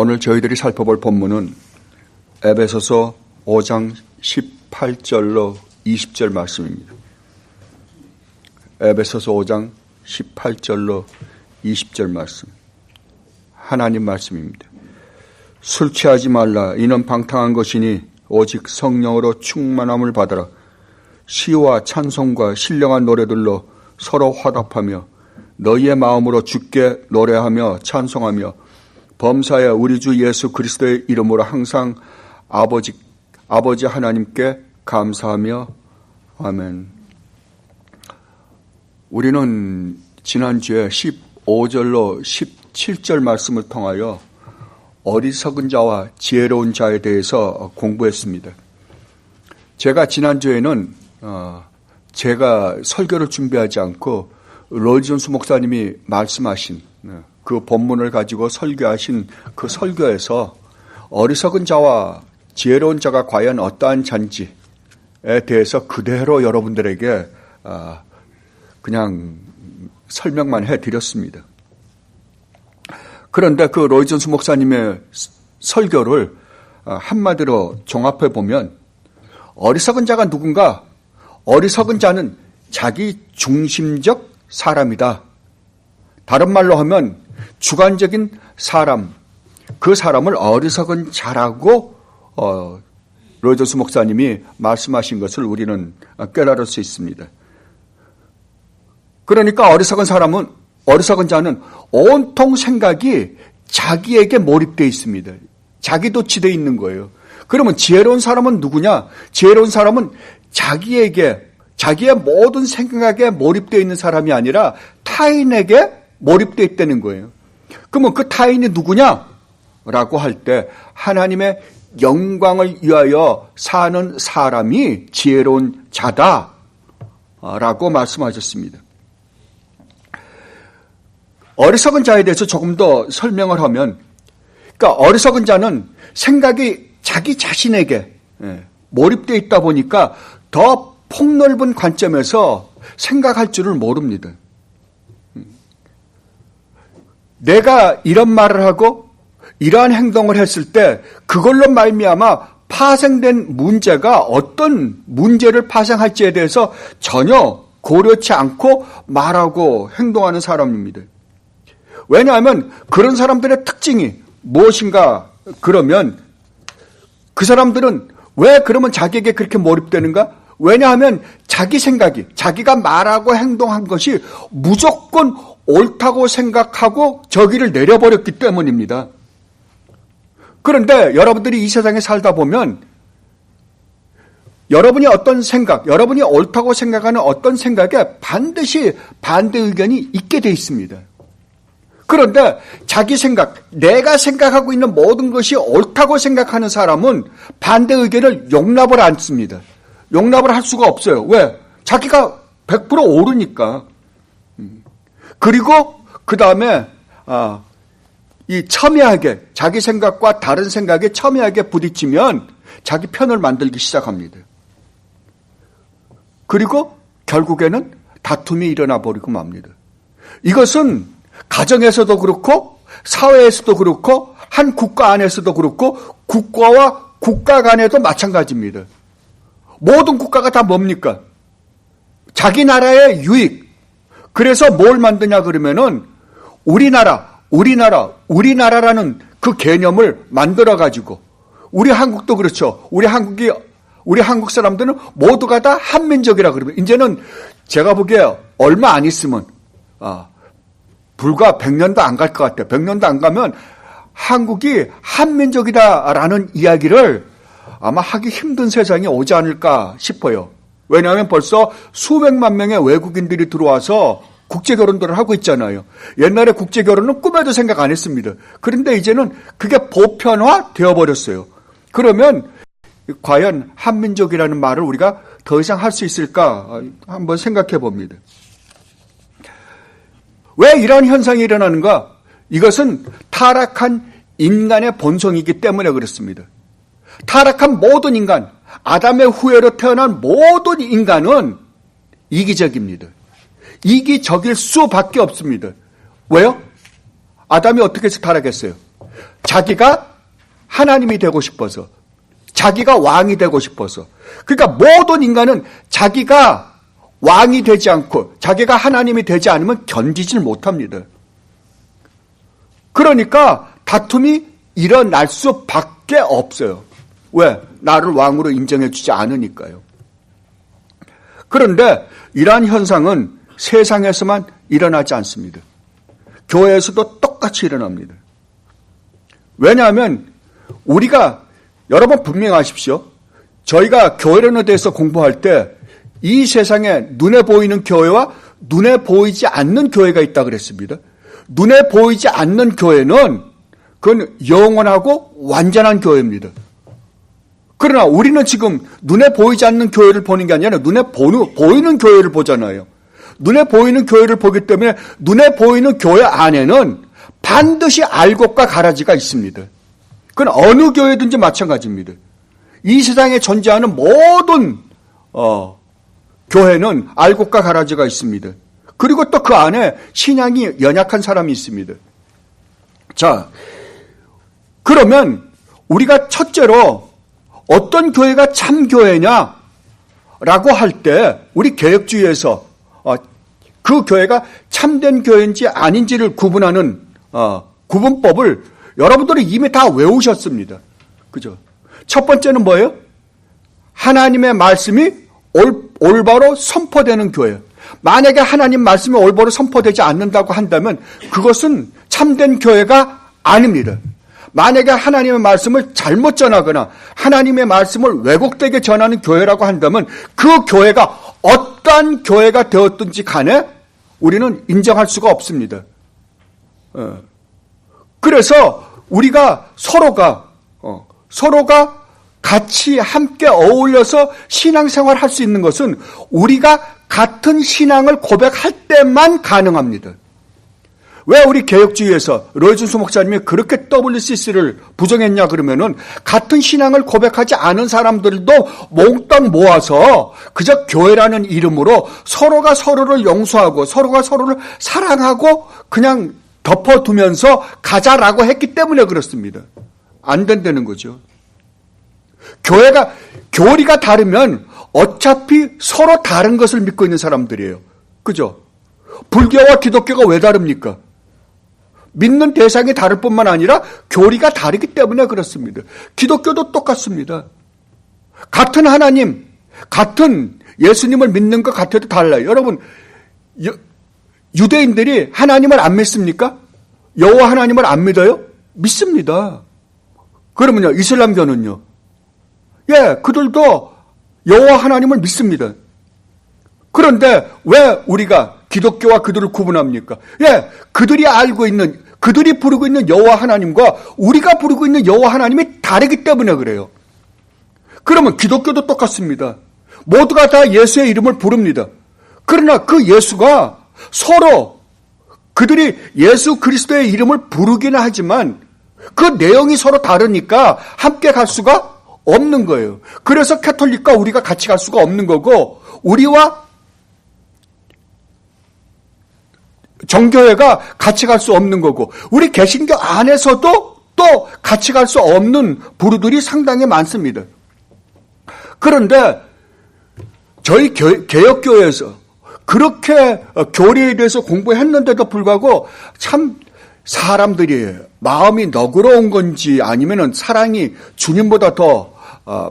오늘 저희들이 살펴볼 본문은 에베소서 5장 18절로 20절 말씀입니다. 에베소서 5장 18절로 20절 말씀. 하나님 말씀입니다. 술 취하지 말라. 이는 방탕한 것이니 오직 성령으로 충만함을 받아라. 시와 찬송과 신령한 노래들로 서로 화답하며 너희의 마음으로 주께 노래하며 찬송하며 범사에 우리 주 예수 그리스도의 이름으로 항상 아버지 하나님께 감사하며 아멘. 우리는 지난주에 15절로 17절 말씀을 통하여 어리석은 자와 지혜로운 자에 대해서 공부했습니다. 제가 지난주에는 제가 설교를 준비하지 않고 로이존스 목사님이 말씀하신 그 본문을 가지고 설교하신 그 설교에서 어리석은 자와 지혜로운 자가 과연 어떠한 자인지에 대해서 그대로 여러분들에게 그냥 설명만 해드렸습니다. 그런데 그 로이존스 목사님의 설교를 한마디로 종합해 보면 어리석은 자가 누군가? 어리석은 자는 자기 중심적 사람이다. 다른 말로 하면 주관적인 사람, 그 사람을 어리석은 자라고 로이존스 목사님이 말씀하신 것을 우리는 깨달을 수 있습니다. 그러니까 어리석은 자는 온통 생각이 자기에게 몰입되어 있습니다. 자기 도취되어 있는 거예요. 그러면 지혜로운 사람은 누구냐? 지혜로운 사람은 자기의 모든 생각에 몰입되어 있는 사람이 아니라 타인에게 몰입되어 있다는 거예요. 그러면 그 타인이 누구냐? 라고 할 때 하나님의 영광을 위하여 사는 사람이 지혜로운 자다 라고 말씀하셨습니다. 어리석은 자에 대해서 조금 더 설명을 하면, 그러니까 어리석은 자는 생각이 자기 자신에게 몰입되어 있다 보니까 더 폭넓은 관점에서 생각할 줄을 모릅니다. 내가 이런 말을 하고 이러한 행동을 했을 때 그걸로 말미암아 파생된 문제가 어떤 문제를 파생할지에 대해서 전혀 고려치 않고 말하고 행동하는 사람입니다. 왜냐하면 그런 사람들의 특징이 무엇인가 그러면 그 사람들은 왜 그러면 자기에게 그렇게 몰입되는가? 왜냐하면 자기 생각이, 자기가 말하고 행동한 것이 무조건 옳다고 생각하고 저기를 내려버렸기 때문입니다. 그런데 여러분들이 이 세상에 살다 보면 여러분이 어떤 생각, 여러분이 옳다고 생각하는 어떤 생각에 반드시 반대 의견이 있게 돼 있습니다. 그런데 자기 생각, 내가 생각하고 있는 모든 것이 옳다고 생각하는 사람은 반대 의견을 용납을 않습니다. 용납을 할 수가 없어요. 왜? 자기가 100% 옳으니까. 그리고 그 다음에 이 첨예하게 자기 생각과 다른 생각에 첨예하게 부딪히면 자기 편을 만들기 시작합니다. 그리고 결국에는 다툼이 일어나 버리고 맙니다. 이것은 가정에서도 그렇고 사회에서도 그렇고 한 국가 안에서도 그렇고 국가와 국가 간에도 마찬가지입니다. 모든 국가가 다 뭡니까? 자기 나라의 유익. 그래서 뭘 만드냐 그러면은 우리나라라는 그 개념을 만들어 가지고 우리 한국도 그렇죠. 우리 한국 사람들은 모두가 다 한민족이라 그러면 이제는 제가 보기에 얼마 안 있으면 불과 100년도 안 갈 것 같아요. 100년도 안 가면 한국이 한민족이다라는 이야기를 아마 하기 힘든 세상이 오지 않을까 싶어요. 왜냐하면 벌써 수백만 명의 외국인들이 들어와서 국제결혼들을 하고 있잖아요. 옛날에 국제결혼은 꿈에도 생각 안 했습니다. 그런데 이제는 그게 보편화 되어버렸어요. 그러면 과연 한민족이라는 말을 우리가 더 이상 할 수 있을까 한번 생각해 봅니다. 왜 이런 현상이 일어나는가? 이것은 타락한 인간의 본성이기 때문에 그렇습니다. 타락한 모든 인간, 아담의 후예로 태어난 모든 인간은 이기적입니다. 이기적일 수밖에 없습니다. 왜요? 아담이 어떻게 해서 타락했어요? 자기가 하나님이 되고 싶어서, 자기가 왕이 되고 싶어서. 그러니까 모든 인간은 자기가 왕이 되지 않고 자기가 하나님이 되지 않으면 견디질 못합니다. 그러니까 다툼이 일어날 수밖에 없어요. 왜? 나를 왕으로 인정해 주지 않으니까요. 그런데 이러한 현상은 세상에서만 일어나지 않습니다. 교회에서도 똑같이 일어납니다. 왜냐하면 우리가, 여러분 분명하십시오. 저희가 교회론에 대해서 공부할 때 이 세상에 눈에 보이는 교회와 눈에 보이지 않는 교회가 있다 그랬습니다. 눈에 보이지 않는 교회는 그건 영원하고 완전한 교회입니다. 그러나 우리는 지금 눈에 보이지 않는 교회를 보는 게 아니라 눈에 보이는 교회를 보잖아요. 눈에 보이는 교회를 보기 때문에 눈에 보이는 교회 안에는 반드시 알곡과 가라지가 있습니다. 그건 어느 교회든지 마찬가지입니다. 이 세상에 존재하는 모든 교회는 알곡과 가라지가 있습니다. 그리고 또 그 안에 신앙이 연약한 사람이 있습니다. 자, 그러면 우리가 첫째로 어떤 교회가 참 교회냐라고 할 때 우리 개혁주의에서 그 교회가 참된 교회인지 아닌지를 구분하는 구분법을 여러분들이 이미 다 외우셨습니다. 그죠? 첫 번째는 뭐예요? 하나님의 말씀이 올바로 선포되는 교회. 만약에 하나님 말씀이 올바로 선포되지 않는다고 한다면 그것은 참된 교회가 아닙니다. 만약에 하나님의 말씀을 잘못 전하거나 하나님의 말씀을 왜곡되게 전하는 교회라고 한다면 그 교회가 어떠한 교회가 되었든지 간에 우리는 인정할 수가 없습니다. 그래서 우리가 서로가 같이 함께 어울려서 신앙생활을 할 수 있는 것은 우리가 같은 신앙을 고백할 때만 가능합니다. 왜 우리 개혁주의에서 로이준수 목사님이 그렇게 WCC를 부정했냐 그러면은 같은 신앙을 고백하지 않은 사람들도 몽땅 모아서 그저 교회라는 이름으로 서로가 서로를 용서하고 서로가 서로를 사랑하고 그냥 덮어두면서 가자라고 했기 때문에 그렇습니다. 안 된다는 거죠. 교리가 다르면 어차피 서로 다른 것을 믿고 있는 사람들이에요. 그죠? 불교와 기독교가 왜 다릅니까? 믿는 대상이 다를 뿐만 아니라 교리가 다르기 때문에 그렇습니다. 기독교도 똑같습니다. 같은 하나님, 같은 예수님을 믿는 것 같아도 달라요. 여러분, 유대인들이 하나님을 안 믿습니까? 여호와 하나님을 안 믿어요? 믿습니다. 그러면요, 이슬람교는요? 예, 그들도 여호와 하나님을 믿습니다. 그런데 왜 우리가 기독교와 그들을 구분합니까? 예, 그들이 부르고 있는 여호와 하나님과 우리가 부르고 있는 여호와 하나님이 다르기 때문에 그래요. 그러면 기독교도 똑같습니다. 모두가 다 예수의 이름을 부릅니다. 그러나 그 예수가 서로 그들이 예수 그리스도의 이름을 부르기는 하지만 그 내용이 서로 다르니까 함께 갈 수가 없는 거예요. 그래서 캐톨릭과 우리가 같이 갈 수가 없는 거고 우리와 정교회가 같이 갈 수 없는 거고 우리 개신교 안에서도 또 같이 갈 수 없는 부류들이 상당히 많습니다. 그런데 저희 개혁교회에서 그렇게 교리에 대해서 공부했는데도 불구하고 참 사람들이 마음이 너그러운 건지 아니면은 사랑이 주님보다 더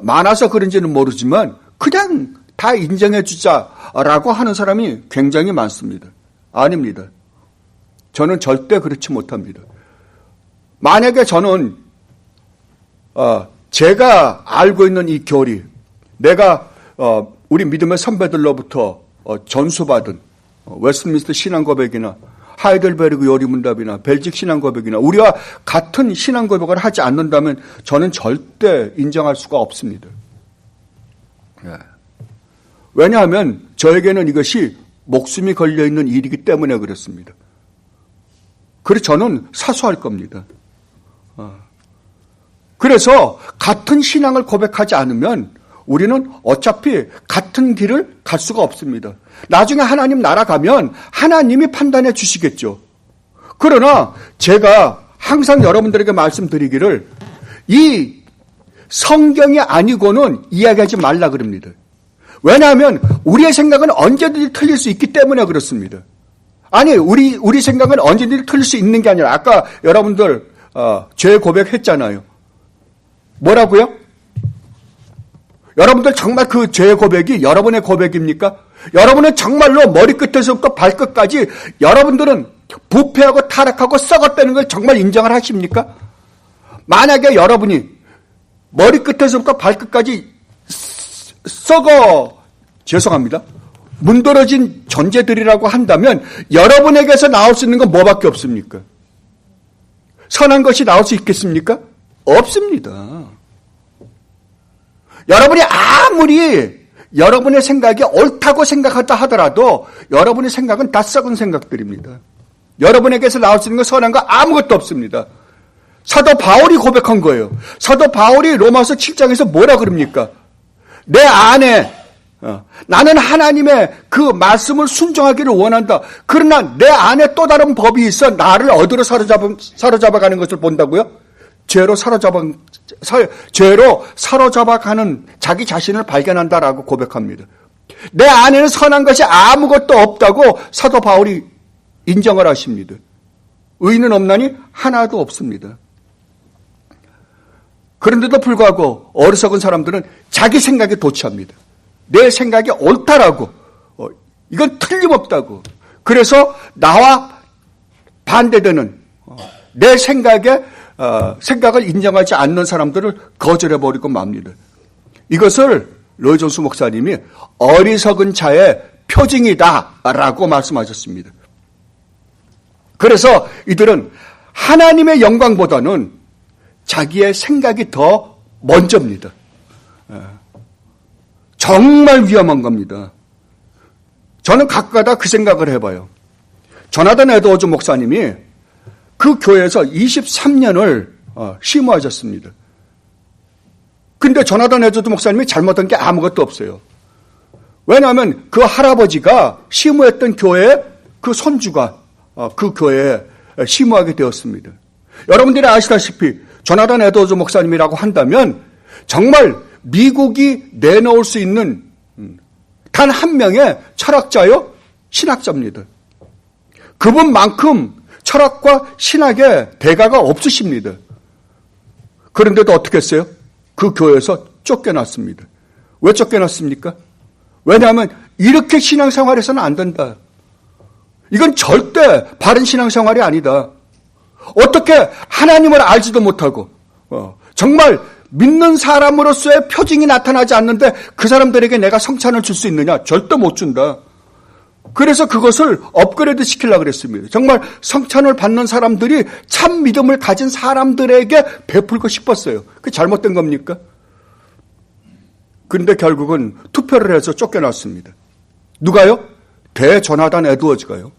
많아서 그런지는 모르지만 그냥 다 인정해 주자라고 하는 사람이 굉장히 많습니다. 아닙니다. 저는 절대 그렇지 못합니다. 만약에 저는 제가 알고 있는 이 교리, 내가 우리 믿음의 선배들로부터 전수받은 웨스트민스터 신앙고백이나 하이델베르그 요리문답이나 벨직 신앙고백이나 우리와 같은 신앙고백을 하지 않는다면 저는 절대 인정할 수가 없습니다. 왜냐하면 저에게는 이것이 목숨이 걸려있는 일이기 때문에 그렇습니다. 그래서 저는 사수할 겁니다. 그래서 같은 신앙을 고백하지 않으면 우리는 어차피 같은 길을 갈 수가 없습니다. 나중에 하나님 나라 가면 하나님이 판단해 주시겠죠. 그러나 제가 항상 여러분들에게 말씀드리기를 이 성경이 아니고는 이야기하지 말라 그럽니다. 왜냐하면 우리의 생각은 언제든지 틀릴 수 있기 때문에 그렇습니다. 아니 우리 생각은 언제든지 틀릴 수 있는 게 아니라 아까 여러분들 죄 고백했잖아요. 뭐라고요? 여러분들 정말 그 죄 고백이 여러분의 고백입니까? 여러분은 정말로 머리끝에서부터 발끝까지 여러분들은 부패하고 타락하고 썩었다는 걸 정말 인정을 하십니까? 만약에 여러분이 머리끝에서부터 발끝까지 죄송합니다. 문드러진 존재들이라고 한다면 여러분에게서 나올 수 있는 건 뭐밖에 없습니까? 선한 것이 나올 수 있겠습니까? 없습니다. 여러분이 아무리 여러분의 생각이 옳다고 생각하다 하더라도 여러분의 생각은 다 썩은 생각들입니다. 여러분에게서 나올 수 있는 건 선한 거 아무것도 없습니다. 사도 바울이 고백한 거예요. 사도 바울이 로마서 7장에서 뭐라 그럽니까? 내 안에 나는 하나님의 그 말씀을 순종하기를 원한다. 그러나 내 안에 또 다른 법이 있어 나를 어디로 사로잡아가는 것을 본다고요? 죄로 사로잡아가는 자기 자신을 발견한다라고 고백합니다. 내 안에는 선한 것이 아무것도 없다고 사도 바울이 인정을 하십니다. 의인은 없나니 하나도 없습니다. 그런데도 불구하고 어리석은 사람들은 자기 생각에 도취합니다. 내 생각이 옳다라고, 이건 틀림없다고. 그래서 나와 반대되는 내 생각을 인정하지 않는 사람들을 거절해버리고 맙니다. 이것을 로이 존스 목사님이 어리석은 자의 표징이다라고 말씀하셨습니다. 그래서 이들은 하나님의 영광보다는 자기의 생각이 더 먼저입니다. 정말 위험한 겁니다. 저는 가끔가다 그 생각을 해봐요. 조나단 에드워즈 목사님이 그 교회에서 23년을 심호하셨습니다. 근데 조나단 에드워즈 목사님이 잘못한 게 아무것도 없어요. 왜냐하면 그 할아버지가 심호했던 교회의 그 손주가 그 교회에 심호하게 되었습니다. 여러분들이 아시다시피 조나단 에드워즈 목사님이라고 한다면 정말 미국이 내놓을 수 있는 단 한 명의 철학자요, 신학자입니다. 그분만큼 철학과 신학의 대가가 없으십니다. 그런데도 어떻게 했어요? 그 교회에서 쫓겨났습니다. 왜 쫓겨났습니까? 왜냐하면 이렇게 신앙생활해서는 안 된다. 이건 절대 바른 신앙생활이 아니다. 어떻게 하나님을 알지도 못하고 정말 믿는 사람으로서의 표징이 나타나지 않는데 그 사람들에게 내가 성찬을 줄 수 있느냐? 절대 못 준다. 그래서 그것을 업그레이드 시키려고 그랬습니다. 정말 성찬을 받는 사람들이 참 믿음을 가진 사람들에게 베풀고 싶었어요. 그게 잘못된 겁니까? 그런데 결국은 투표를 해서 쫓겨났습니다. 누가요? 조나단 에드워즈가요.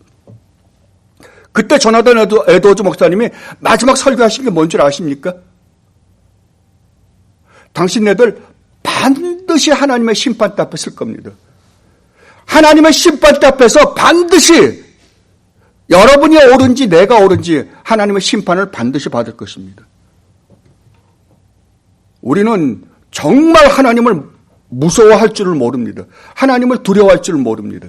그때 조나단 에드워즈 목사님이 마지막 설교하신 게 뭔 줄 아십니까? 당신네들 반드시 하나님의 심판대 앞에 설 겁니다. 하나님의 심판대 앞에서 반드시 여러분이 옳은지 내가 옳은지 하나님의 심판을 반드시 받을 것입니다. 우리는 정말 하나님을 무서워할 줄을 모릅니다. 하나님을 두려워할 줄을 모릅니다.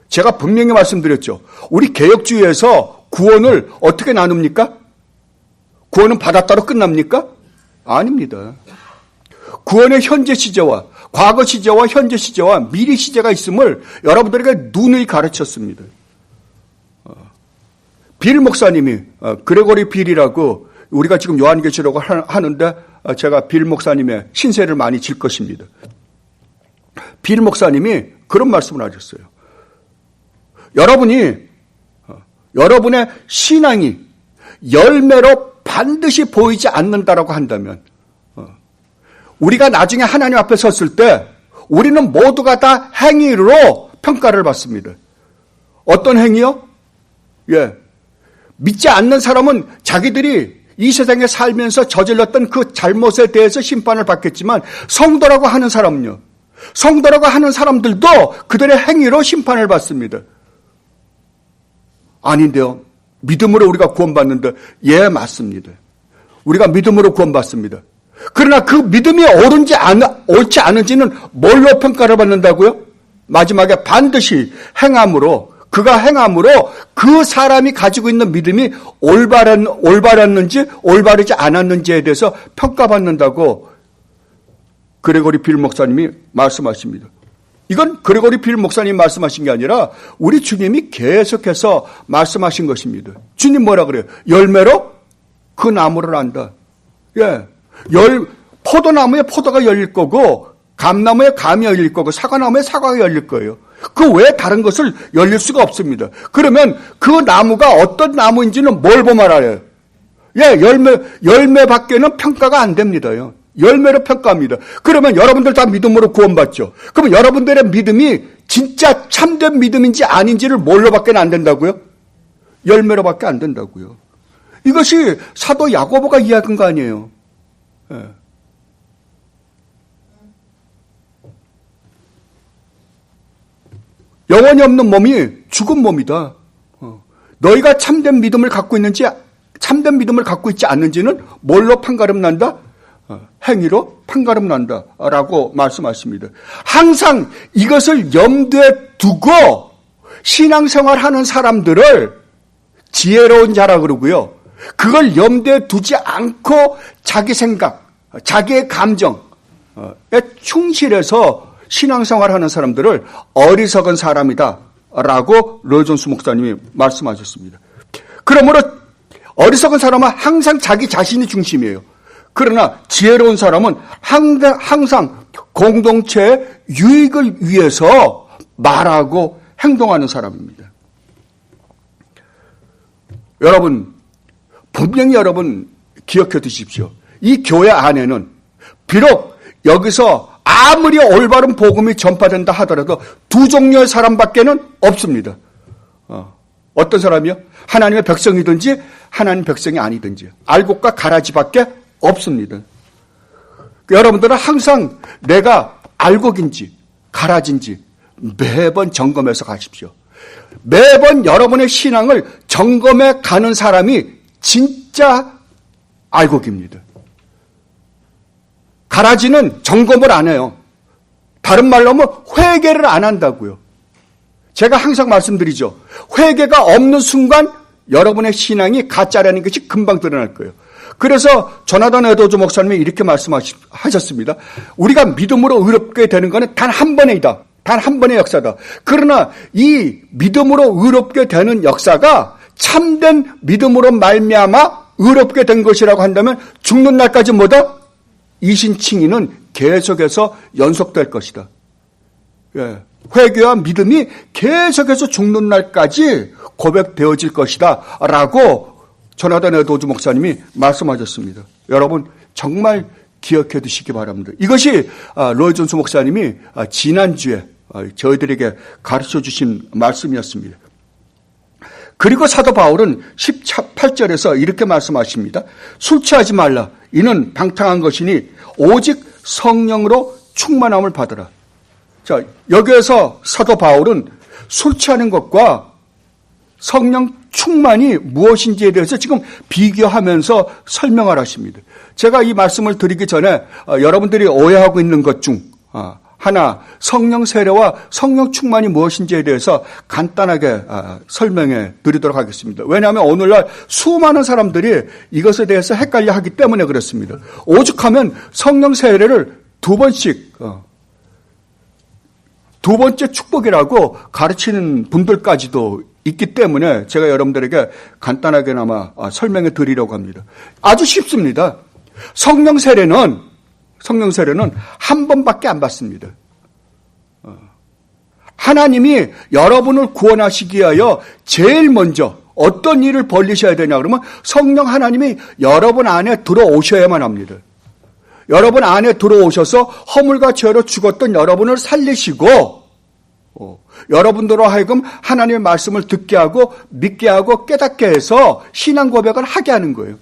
제가 분명히 말씀드렸죠. 우리 개혁주의에서 구원을 어떻게 나눕니까? 구원은 받았다로 끝납니까? 아닙니다. 구원의 현재 시제와 과거 시제와 현재 시제와 미래 시제가 있음을 여러분들에게 누누이 가르쳤습니다. 빌 목사님이 그레고리 빌이라고 우리가 지금 요한계시록을 하는데 제가 빌 목사님의 신세를 많이 질 것입니다. 빌 목사님이 그런 말씀을 하셨어요. 여러분의 신앙이 열매로 반드시 보이지 않는다라고 한다면 우리가 나중에 하나님 앞에 섰을 때 우리는 모두가 다 행위로 평가를 받습니다. 어떤 행위요? 믿지 않는 사람은 자기들이 이 세상에 살면서 저질렀던 그 잘못에 대해서 심판을 받겠지만 성도라고 하는 사람은요. 성도라고 하는 사람들도 그들의 행위로 심판을 받습니다. 아닌데요. 믿음으로 우리가 구원받는다. 예, 맞습니다. 우리가 믿음으로 구원받습니다. 그러나 그 믿음이 옳지 않은지는 뭘로 평가를 받는다고요? 마지막에 반드시 행함으로, 그가 행함으로 그 사람이 가지고 있는 믿음이 올바랐는지 올바르지 않았는지에 대해서 평가받는다고 그레고리 빌 목사님이 말씀하십니다. 이건 그레고리 빌 목사님이 말씀하신 게 아니라 우리 주님이 계속해서 말씀하신 것입니다. 주님 뭐라 그래요? 열매로 그 나무를 안다. 예. 포도나무에 포도가 열릴 거고, 감나무에 감이 열릴 거고, 사과나무에 사과가 열릴 거예요. 그 외에 다른 것을 열릴 수가 없습니다. 그러면 그 나무가 어떤 나무인지는 뭘 보면 알아요? 예, 열매밖에는 평가가 안 됩니다요. 열매로 평가합니다. 그러면 여러분들 다 믿음으로 구원받죠. 그러면 여러분들의 믿음이 진짜 참된 믿음인지 아닌지를 뭘로밖에 안 된다고요? 열매로밖에 안 된다고요. 이것이 사도 야고보가 이야기한 거 아니에요. 예. 영혼이 없는 몸이 죽은 몸이다. 너희가 참된 믿음을 갖고 있는지, 참된 믿음을 갖고 있지 않는지는 뭘로 판가름 난다? 행위로 판가름 난다. 라고 말씀하십니다. 항상 이것을 염두에 두고 신앙생활 하는 사람들을 지혜로운 자라 그러고요. 그걸 염두에 두지 않고 자기 생각, 자기의 감정에 충실해서 신앙생활 하는 사람들을 어리석은 사람이다 라고 로이 존스 목사님이 말씀하셨습니다. 그러므로 어리석은 사람은 항상 자기 자신이 중심이에요. 그러나 지혜로운 사람은 항상 공동체의 유익을 위해서 말하고 행동하는 사람입니다. 여러분, 분명히 여러분 기억해 두십시오. 이 교회 안에는 비록 여기서 아무리 올바른 복음이 전파된다 하더라도 두 종류의 사람밖에는 없습니다. 어떤 사람이요? 하나님의 백성이든지 하나님 백성이 아니든지 알곡과 가라지밖에 없습니다. 여러분들은 항상 내가 알곡인지 가라지인지 매번 점검해서 가십시오. 매번 여러분의 신앙을 점검해 가는 사람이 진짜 알곡입니다. 가라지는 점검을 안 해요. 다른 말로 하면 회개를 안 한다고요. 제가 항상 말씀드리죠. 회개가 없는 순간 여러분의 신앙이 가짜라는 것이 금방 드러날 거예요. 그래서 조나단 에드워즈 목사님이 이렇게 말씀하셨습니다. 우리가 믿음으로 의롭게 되는 것은 단 한 번이다. 단 한 번의 역사다. 그러나 이 믿음으로 의롭게 되는 역사가 참된 믿음으로 말미암아 의롭게 된 것이라고 한다면 죽는 날까지 뭐다? 이신칭의는 계속해서 연속될 것이다. 예. 회개와 믿음이 계속해서 죽는 날까지 고백되어질 것이다 라고 조나단 에드워즈 목사님이 말씀하셨습니다. 여러분 정말 기억해 두시기 바랍니다. 이것이 로이 존스 목사님이 지난주에 저희들에게 가르쳐 주신 말씀이었습니다. 그리고 사도 바울은 18절에서 이렇게 말씀하십니다. 술 취하지 말라. 이는 방탕한 것이니 오직 성령으로 충만함을 받으라. 자, 여기에서 사도 바울은 술 취하는 것과 성령 충만이 무엇인지에 대해서 지금 비교하면서 설명을 하십니다. 제가 이 말씀을 드리기 전에 여러분들이 오해하고 있는 것 중 하나, 성령 세례와 성령 충만이 무엇인지에 대해서 간단하게 설명해 드리도록 하겠습니다. 왜냐하면 오늘날 수많은 사람들이 이것에 대해서 헷갈려 하기 때문에 그렇습니다. 오죽하면 성령 세례를 두 번째 축복이라고 가르치는 분들까지도 있기 때문에 제가 여러분들에게 간단하게나마 설명해 드리려고 합니다. 아주 쉽습니다. 성령 세례는 한 번밖에 안 받습니다. 하나님이 여러분을 구원하시기 위하여 제일 먼저 어떤 일을 벌리셔야 되냐 그러면 성령 하나님이 여러분 안에 들어오셔야만 합니다. 여러분 안에 들어오셔서 허물과 죄로 죽었던 여러분을 살리시고 여러분들로 하여금 하나님의 말씀을 듣게 하고 믿게 하고 깨닫게 해서 신앙 고백을 하게 하는 거예요.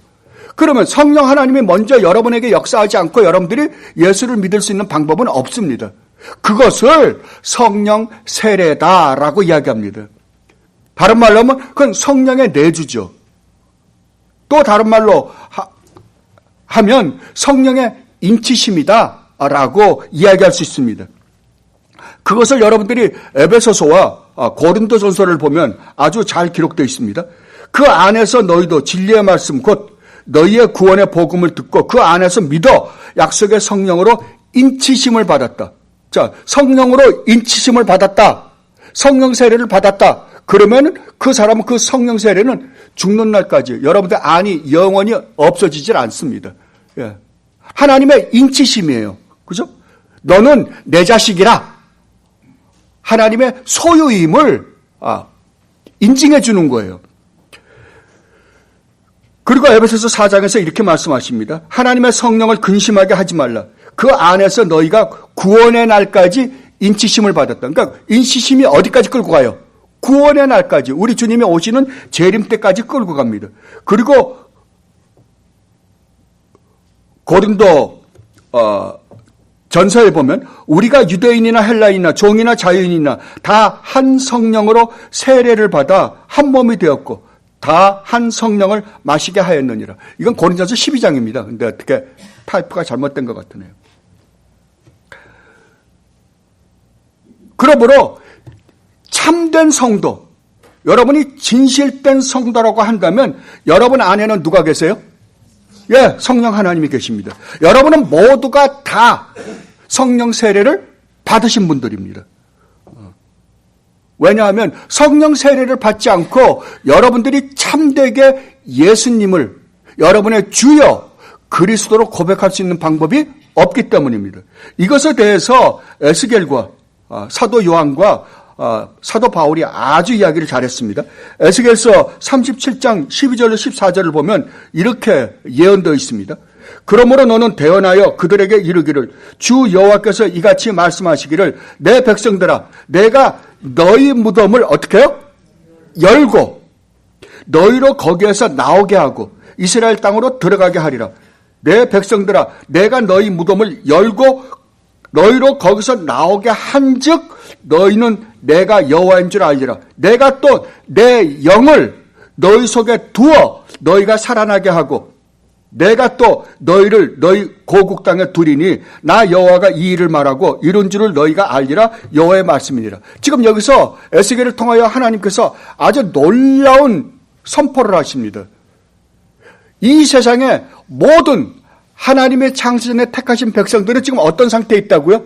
그러면 성령 하나님이 먼저 여러분에게 역사하지 않고 여러분들이 예수를 믿을 수 있는 방법은 없습니다. 그것을 성령 세례다라고 이야기합니다. 다른 말로 하면 그건 성령의 내주죠. 또 다른 말로 하면 성령의 인치심이다라고 이야기할 수 있습니다. 그것을 여러분들이 에베소서와 고린도전서를 보면 아주 잘 기록되어 있습니다. 그 안에서 너희도 진리의 말씀 곧 너희의 구원의 복음을 듣고 그 안에서 믿어 약속의 성령으로 인치심을 받았다. 자, 성령으로 인치심을 받았다. 성령 세례를 받았다. 그러면 그 사람은 그 성령 세례는 죽는 날까지 여러분들 안이 영원히 없어지질 않습니다. 예. 하나님의 인치심이에요. 그죠? 너는 내 자식이라. 하나님의 소유임을 인증해 주는 거예요. 그리고 에베소서 4장에서 이렇게 말씀하십니다. 하나님의 성령을 근심하게 하지 말라. 그 안에서 너희가 구원의 날까지 인치심을 받았다. 그러니까 인치심이 어디까지 끌고 가요? 구원의 날까지. 우리 주님이 오시는 재림 때까지 끌고 갑니다. 그리고 고린도 전서에 보면 우리가 유대인이나 헬라인이나 종이나 자유인이나 다 한 성령으로 세례를 받아 한 몸이 되었고 다 한 성령을 마시게 하였느니라. 이건 고린도전서 12장입니다. 근데 어떻게 타이프가 잘못된 것 같으네요. 그러므로 참된 성도, 여러분이 진실된 성도라고 한다면 여러분 안에는 누가 계세요? 예, 성령 하나님이 계십니다. 여러분은 모두가 다 성령 세례를 받으신 분들입니다. 왜냐하면 성령 세례를 받지 않고 여러분들이 참되게 예수님을 여러분의 주여 그리스도로 고백할 수 있는 방법이 없기 때문입니다. 이것에 대해서 에스겔과 사도 요한과 사도 바울이 아주 이야기를 잘했습니다. 에스겔서 37장 12절로 14절을 보면 이렇게 예언되어 있습니다. 그러므로 너는 대언하여 그들에게 이르기를 주 여호와께서 이같이 말씀하시기를 내 백성들아 내가 너희 무덤을 어떻게 해요? 열고 너희로 거기에서 나오게 하고 이스라엘 땅으로 들어가게 하리라. 내 백성들아 내가 너희 무덤을 열고 너희로 거기서 나오게 한즉 너희는 내가 여호와인 줄 알리라. 내가 또 내 영을 너희 속에 두어 너희가 살아나게 하고 내가 또 너희를 너희 고국 땅에 두리니 나 여호와가 이 일을 말하고 이룬 줄을 너희가 알리라. 여호와의 말씀이니라. 지금 여기서 에스겔을 통하여 하나님께서 아주 놀라운 선포를 하십니다. 이 세상에 모든 하나님의 창세전에 택하신 백성들은 지금 어떤 상태에 있다고요?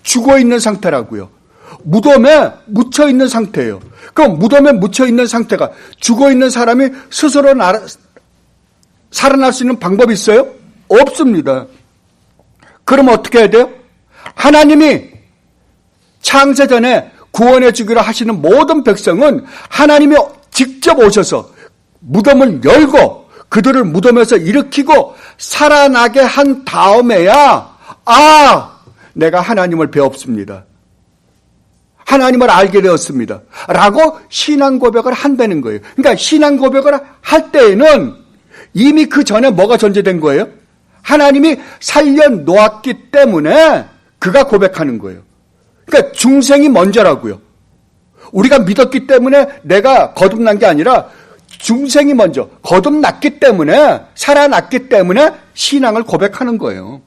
죽어 있는 상태라고요. 무덤에 묻혀 있는 상태예요. 그럼 무덤에 묻혀 있는 상태가 죽어 있는 사람이 스스로 살아날 수 있는 방법이 있어요? 없습니다. 그럼 어떻게 해야 돼요? 하나님이 창세전에 구원해 주기로 하시는 모든 백성은 하나님이 직접 오셔서 무덤을 열고 그들을 무덤에서 일으키고 살아나게 한 다음에야 내가 하나님을 배웠습니다. 하나님을 알게 되었습니다. 라고 신앙 고백을 한다는 거예요. 그러니까 신앙 고백을 할 때에는 이미 그 전에 뭐가 전제된 거예요? 하나님이 살려놓았기 때문에 그가 고백하는 거예요. 그러니까 중생이 먼저라고요. 우리가 믿었기 때문에 내가 거듭난 게 아니라 중생이 먼저 거듭났기 때문에 살아났기 때문에 신앙을 고백하는 거예요.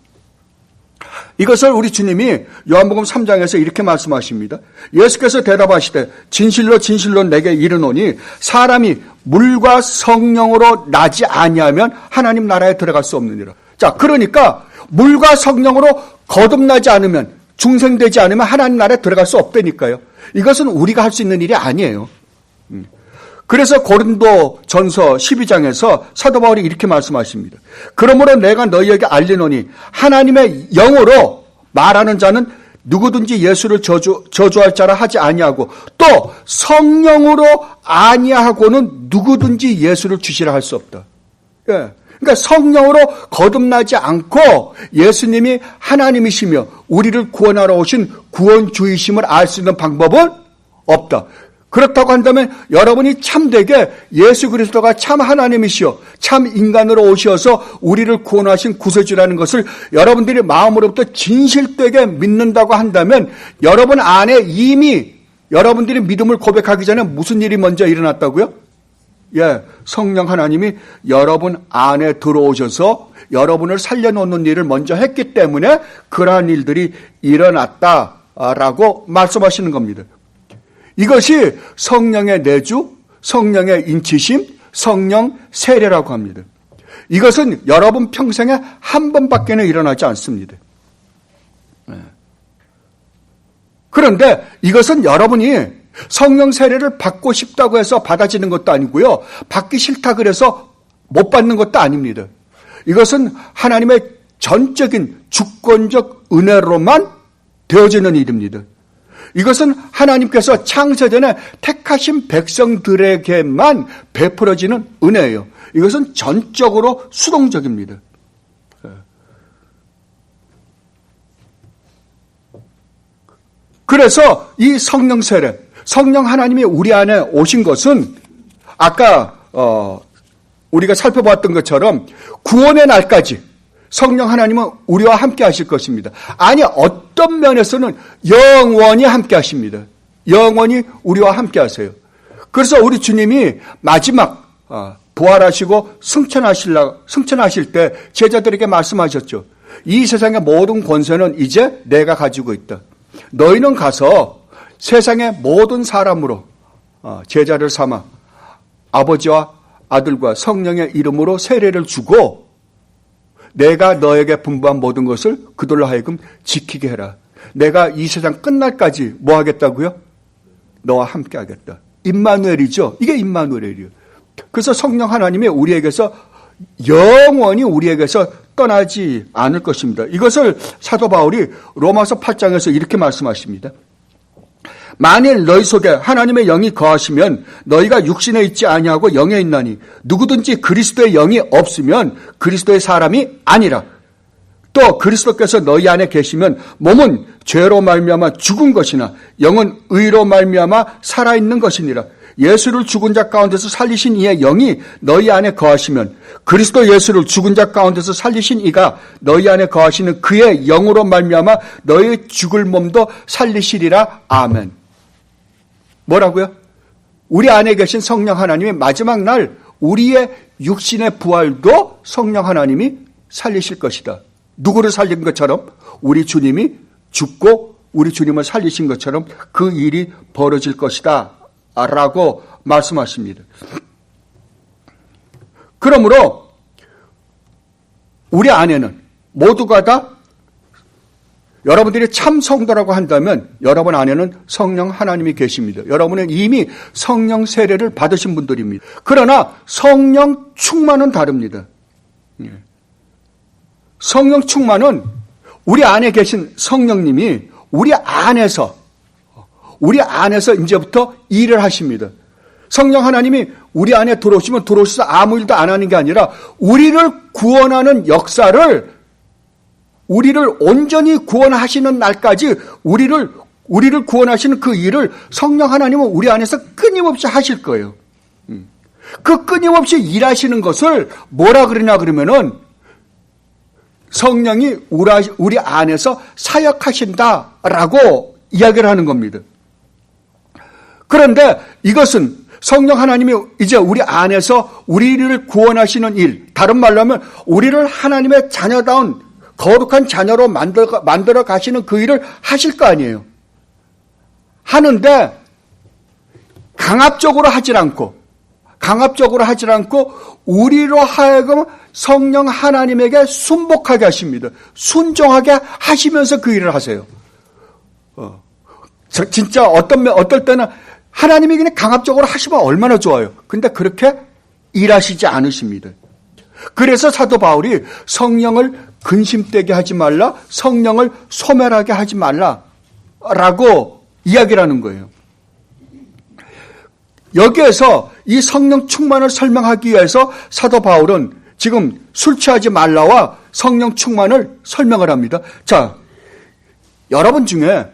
이것을 우리 주님이 요한복음 3장에서 이렇게 말씀하십니다. 예수께서 대답하시되 진실로 진실로 내게 이르노니 사람이 물과 성령으로 나지 아니하면 하나님 나라에 들어갈 수 없느니라. 자, 그러니까 물과 성령으로 거듭나지 않으면 중생되지 않으면 하나님 나라에 들어갈 수 없다니까요. 이것은 우리가 할 수 있는 일이 아니에요. 그래서 고린도 전서 12장에서 사도 바울이 이렇게 말씀하십니다. 그러므로 내가 너희에게 알리노니 하나님의 영으로 말하는 자는 누구든지 예수를 저주할 자라 하지 아니하고 또 성령으로 아니하고는 누구든지 예수를 주시라 할 수 없다. 예. 그러니까 성령으로 거듭나지 않고 예수님이 하나님이시며 우리를 구원하러 오신 구원주이심을 알 수 있는 방법은 없다. 그렇다고 한다면 여러분이 참되게 예수 그리스도가 참 하나님이시여 참 인간으로 오셔서 우리를 구원하신 구세주라는 것을 여러분들이 마음으로부터 진실되게 믿는다고 한다면 여러분 안에 이미 여러분들이 믿음을 고백하기 전에 무슨 일이 먼저 일어났다고요? 예, 성령 하나님이 여러분 안에 들어오셔서 여러분을 살려놓는 일을 먼저 했기 때문에 그러한 일들이 일어났다라고 말씀하시는 겁니다. 이것이 성령의 내주, 성령의 인치심, 성령 세례라고 합니다. 이것은 여러분 평생에 한 번밖에는 일어나지 않습니다. 그런데 이것은 여러분이 성령 세례를 받고 싶다고 해서 받아지는 것도 아니고요. 받기 싫다 그래서 못 받는 것도 아닙니다. 이것은 하나님의 전적인 주권적 은혜로만 되어지는 일입니다. 이것은 하나님께서 창세전에 택하신 백성들에게만 베풀어지는 은혜예요. 이것은 전적으로 수동적입니다. 그래서 이 성령 세례, 성령 하나님이 우리 안에 오신 것은 아까 우리가 살펴봤던 것처럼 구원의 날까지 성령 하나님은 우리와 함께 하실 것입니다. 아니, 어떤 면에서는 영원히 함께 하십니다. 영원히 우리와 함께 하세요. 그래서 우리 주님이 마지막 부활하시고 승천하실 때 제자들에게 말씀하셨죠. 이 세상의 모든 권세는 이제 내가 가지고 있다. 너희는 가서 세상의 모든 사람으로 제자를 삼아 아버지와 아들과 성령의 이름으로 세례를 주고 내가 너에게 분부한 모든 것을 그들로 하여금 지키게 해라. 내가 이 세상 끝날까지 뭐 하겠다고요? 너와 함께 하겠다. 임마누엘이죠. 이게 임마누엘이에요. 그래서 성령 하나님이 우리에게서 영원히 우리에게서 떠나지 않을 것입니다. 이것을 사도 바울이 로마서 8장에서 이렇게 말씀하십니다. 만일 너희 속에 하나님의 영이 거하시면 너희가 육신에 있지 아니하고 영에 있나니 누구든지 그리스도의 영이 없으면 그리스도의 사람이 아니라. 또 그리스도께서 너희 안에 계시면 몸은 죄로 말미암아 죽은 것이나 영은 의로 말미암아 살아있는 것이니라. 예수를 죽은 자 가운데서 살리신 이의 영이 너희 안에 거하시면 그리스도 예수를 죽은 자 가운데서 살리신 이가 너희 안에 거하시는 그의 영으로 말미암아 너희 죽을 몸도 살리시리라. 아멘. 뭐라고요? 우리 안에 계신 성령 하나님이 마지막 날 우리의 육신의 부활도 성령 하나님이 살리실 것이다. 누구를 살린 것처럼 우리 주님이 죽고 우리 주님을 살리신 것처럼 그 일이 벌어질 것이다 라고 말씀하십니다. 그러므로 우리 안에는 모두가 다 여러분들이 참 성도라고 한다면 여러분 안에는 성령 하나님이 계십니다. 여러분은 이미 성령 세례를 받으신 분들입니다. 그러나 성령 충만은 다릅니다. 성령 충만은 우리 안에 계신 성령님이 우리 안에서 이제부터 일을 하십니다. 성령 하나님이 우리 안에 들어오시면 들어오셔서 아무 일도 안 하는 게 아니라 우리를 구원하는 역사를 우리를 온전히 구원하시는 날까지 우리를 구원하시는 그 일을 성령 하나님은 우리 안에서 끊임없이 하실 거예요. 그 끊임없이 일하시는 것을 뭐라 그러냐 그러면은 성령이 우리 안에서 사역하신다라고 이야기를 하는 겁니다. 그런데 이것은 성령 하나님이 이제 우리 안에서 우리를 구원하시는 일, 다른 말로 하면 우리를 하나님의 자녀다운 거룩한 자녀로 만들어 가시는 그 일을 하실 거 아니에요. 하는데 강압적으로 하질 않고 우리로 하여금 성령 하나님에게 순복하게 하십니다. 순종하게 하시면서 그 일을 하세요. 진짜 어떨 때는 하나님이 그냥 강압적으로 하시면 얼마나 좋아요. 근데 그렇게 일하시지 않으십니다. 그래서 사도 바울이 성령을 근심되게 하지 말라, 성령을 소멸하게 하지 말라라고 이야기를 하는 거예요. 여기에서 이 성령 충만을 설명하기 위해서 사도 바울은 지금 술 취하지 말라와 성령 충만을 설명을 합니다. 자, 여러분 중에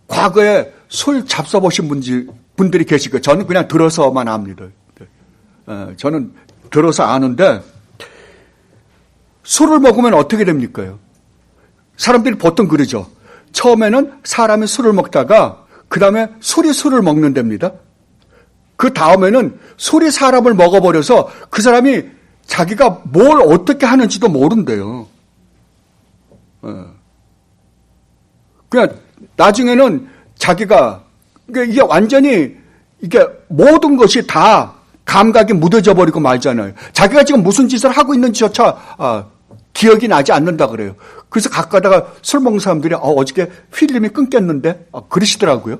과거에 술 잡숴보신 분들이 계실 거예요. 저는 그냥 들어서만 압니다. 저는 들어서 아는데 술을 먹으면 어떻게 됩니까? 사람들이 보통 그러죠. 처음에는 사람이 술을 먹다가 그 다음에 술이 술을 먹는답니다. 그 다음에는 술이 사람을 먹어버려서 그 사람이 자기가 뭘 어떻게 하는지도 모른대요. 그냥 나중에는 자기가 이게 완전히 이게 모든 것이 다 감각이 무뎌져 버리고 말잖아요. 자기가 지금 무슨 짓을 하고 있는지조차 기억이 나지 않는다 그래요. 그래서 가끔가다가 술 먹는 사람들이 어저께 필름이 끊겼는데 그러시더라고요.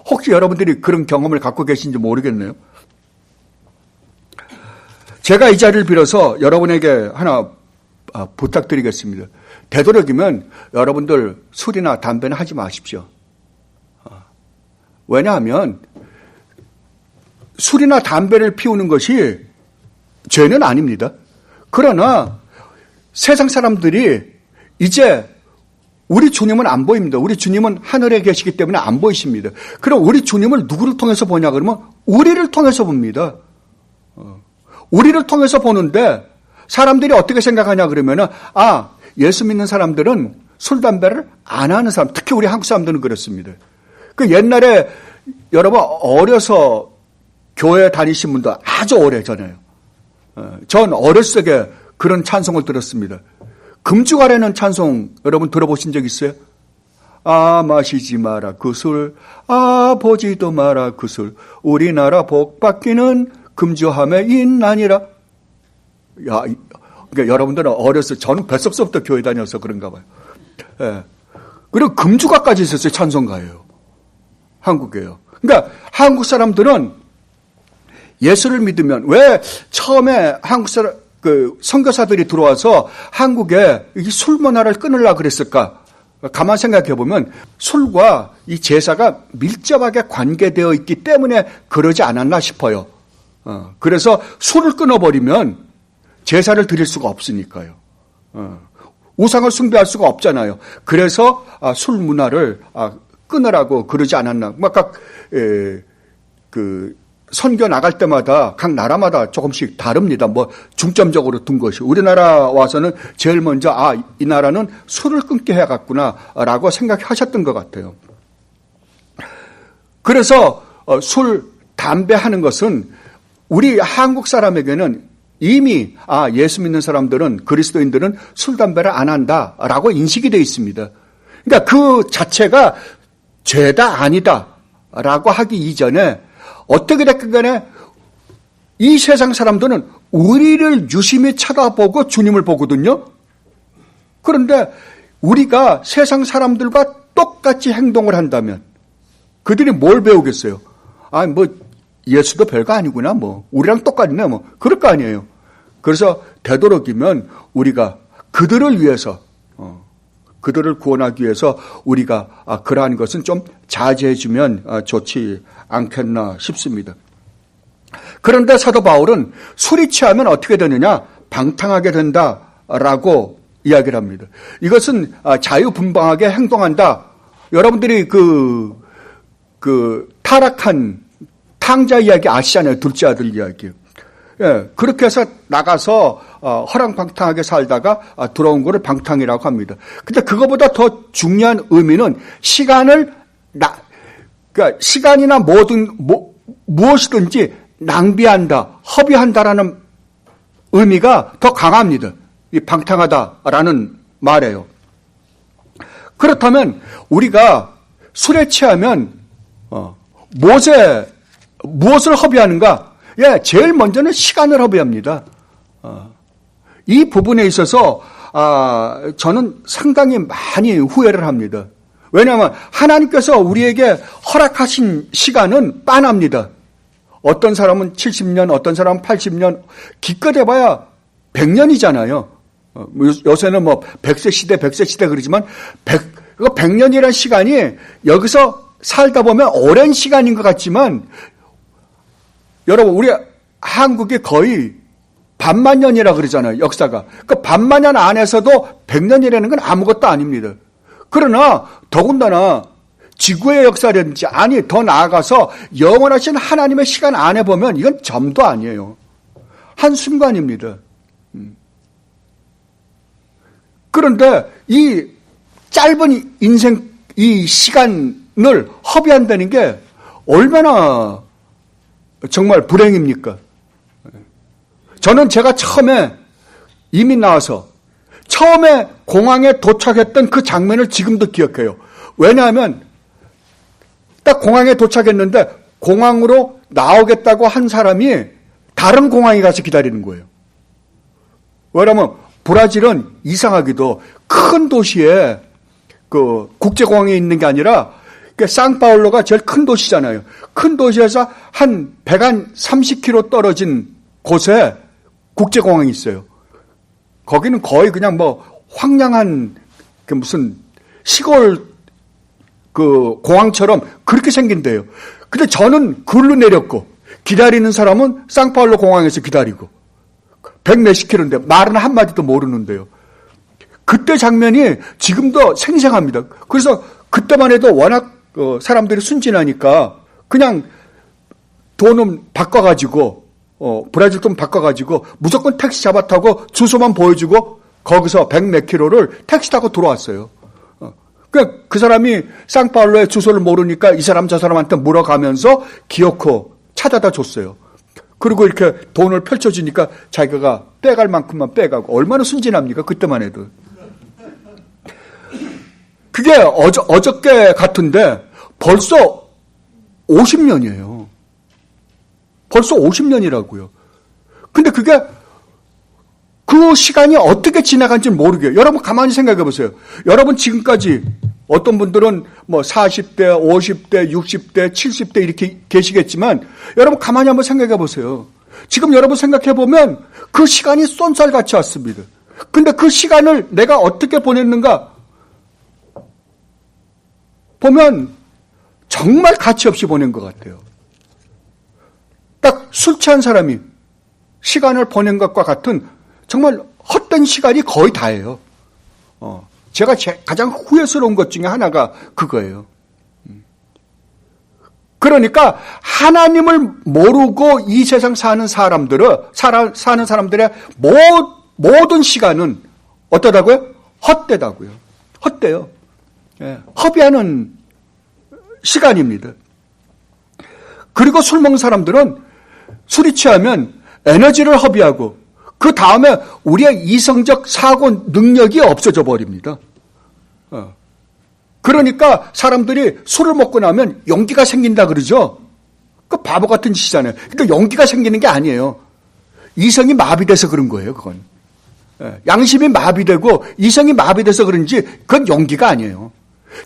혹시 여러분들이 그런 경험을 갖고 계신지 모르겠네요. 제가 이 자리를 빌어서 여러분에게 하나 부탁드리겠습니다. 되도록이면 여러분들 술이나 담배는 하지 마십시오. 왜냐하면 술이나 담배를 피우는 것이 죄는 아닙니다. 그러나 세상 사람들이 이제 우리 주님은 안 보입니다. 우리 주님은 하늘에 계시기 때문에 안 보이십니다. 그럼 우리 주님을 누구를 통해서 보냐 그러면 우리를 통해서 봅니다. 우리를 통해서 보는데 사람들이 어떻게 생각하냐 그러면은 예수 믿는 사람들은 술, 담배를 안 하는 사람, 특히 우리 한국 사람들은 그렇습니다. 그 옛날에 여러분 어려서 교회 다니신 분도 아주 오래전에요. 전 어렸을 때 그런 찬송을 들었습니다. 금주가라는 찬송 여러분 들어보신 적 있어요? 마시지 마라 그 술, 보지도 마라 그 술, 우리나라 복받기는 금주함에 있나니라. 그러니까 여러분들은 어렸을 때 저는 뱃속서부터 교회 다녀서 그런가 봐요. 그리고 금주가까지 있었어요. 찬송가예요. 한국에요. 그러니까 한국 사람들은 예수를 믿으면 왜 처음에 한국 사람 선교사들이 들어와서 한국에 이 술 문화를 끊으려고 그랬을까? 가만 생각해 보면 술과 이 제사가 밀접하게 관계되어 있기 때문에 그러지 않았나 싶어요. 그래서 술을 끊어버리면 제사를 드릴 수가 없으니까요. 우상을 숭배할 수가 없잖아요. 그래서 술 문화를 끊으라고 그러지 않았나. 선교 나갈 때마다 각 나라마다 조금씩 다릅니다. 중점적으로 둔 것이. 우리나라 와서는 제일 먼저 이 나라는 술을 끊게 해야겠구나라고 생각하셨던 것 같아요. 그래서 술, 담배 하는 것은 우리 한국 사람에게는 이미 예수 믿는 사람들은 그리스도인들은 술, 담배를 안 한다라고 인식이 되어 있습니다. 그러니까 그 자체가 죄다 아니다라고 하기 이전에 어떻게 됐든 간에 이 세상 사람들은 우리를 유심히 쳐다보고 주님을 보거든요. 그런데 우리가 세상 사람들과 똑같이 행동을 한다면 그들이 뭘 배우겠어요? 예수도 별거 아니구나. 우리랑 똑같네. 그럴 거 아니에요. 그래서 되도록이면 우리가 그들을 위해서 그들을 구원하기 위해서 우리가 그러한 것은 좀 자제해주면 좋지 않겠나 싶습니다. 그런데 사도 바울은 술이 취하면 어떻게 되느냐? 방탕하게 된다라고 이야기를 합니다. 이것은 자유분방하게 행동한다. 여러분들이 타락한 탕자 이야기 아시잖아요. 둘째 아들 이야기. 그렇게 해서 나가서 허랑방탕하게 살다가 들어온 거를 방탕이라고 합니다. 근데 그거보다 더 중요한 의미는 그러니까 시간이나 무엇이든지 낭비한다, 허비한다라는 의미가 더 강합니다. 이 방탕하다라는 말이에요. 그렇다면 우리가 술에 취하면 무엇을 허비하는가? 제일 먼저는 시간을 허비합니다. 이 부분에 있어서 저는 상당히 많이 후회를 합니다. 왜냐하면 하나님께서 우리에게 허락하신 시간은 빤합니다. 어떤 사람은 70년, 어떤 사람은 80년, 기껏 해봐야 100년이잖아요. 요새는 100세 시대, 100세 시대 그러지만 100년이라는 시간이 여기서 살다 보면 오랜 시간인 것 같지만 여러분, 우리 한국이 거의 반만년이라 그러잖아요, 역사가. 그 반만년 안에서도 100년이라는 건 아무것도 아닙니다. 그러나 더군다나 지구의 역사라든지 더 나아가서 영원하신 하나님의 시간 안에 보면 이건 점도 아니에요. 한순간입니다. 그런데 이 짧은 인생, 이 시간 허비한다는 게 얼마나 정말 불행입니까? 저는 제가 처음에 이민 나와서 처음에 공항에 도착했던 그 장면을 지금도 기억해요. 왜냐하면 딱 공항에 도착했는데 공항으로 나오겠다고 한 사람이 다른 공항에 가서 기다리는 거예요. 왜냐하면 브라질은 이상하게도 큰 도시에 그 국제공항에 있는 게 아니라 상파울로가 제일 큰 도시잖아요. 큰 도시에서 한 130km 떨어진 곳에 국제공항이 있어요. 거기는 거의 그냥 황량한 그 무슨 시골 그 공항처럼 그렇게 생긴대요. 근데 저는 글로 내렸고 기다리는 사람은 상파울로 공항에서 기다리고 100몇십 킬로인데 말은 한마디도 모르는데요. 그때 장면이 지금도 생생합니다. 그래서 그때만 해도 워낙 사람들이 순진하니까 그냥 돈은 바꿔가지고 브라질 돈 바꿔가지고 무조건 택시 잡아 타고 주소만 보여주고 거기서 100몇 킬로를 택시 타고 들어왔어요. 그 사람이 상파울로의 주소를 모르니까 이 사람 저 사람한테 물어가면서 기어코 찾아다 줬어요. 그리고 이렇게 돈을 펼쳐주니까 자기가 빼갈 만큼만 빼가고 얼마나 순진합니까? 그때만 해도. 그게 어저께 같은데 벌써 50년이에요. 벌써 50년이라고요. 근데 그게 그 시간이 어떻게 지나간지 모르게요. 여러분 가만히 생각해 보세요. 여러분 지금까지 어떤 분들은 40대, 50대, 60대, 70대 이렇게 계시겠지만 여러분 가만히 한번 생각해 보세요. 지금 여러분 생각해 보면 그 시간이 쏜살같이 왔습니다. 근데 그 시간을 내가 어떻게 보냈는가 보면 정말 가치 없이 보낸 것 같아요. 딱 술 취한 사람이 시간을 보낸 것과 같은 정말 헛된 시간이 거의 다예요. 제가 가장 후회스러운 것 중에 하나가 그거예요. 그러니까 하나님을 모르고 이 세상 사는 사람들의 모든 시간은 어떠다고요? 헛되다고요. 헛돼요. 예, 허비하는 시간입니다. 그리고 술 먹는 사람들은 술이 취하면 에너지를 허비하고 그 다음에 우리의 이성적 사고 능력이 없어져 버립니다. 그러니까 사람들이 술을 먹고 나면 용기가 생긴다 그러죠. 그 바보 같은 짓이잖아요. 근데 용기가 생기는 게 아니에요. 이성이 마비돼서 그런 거예요. 그건 양심이 마비되고 이성이 마비돼서 그런지 그건 용기가 아니에요.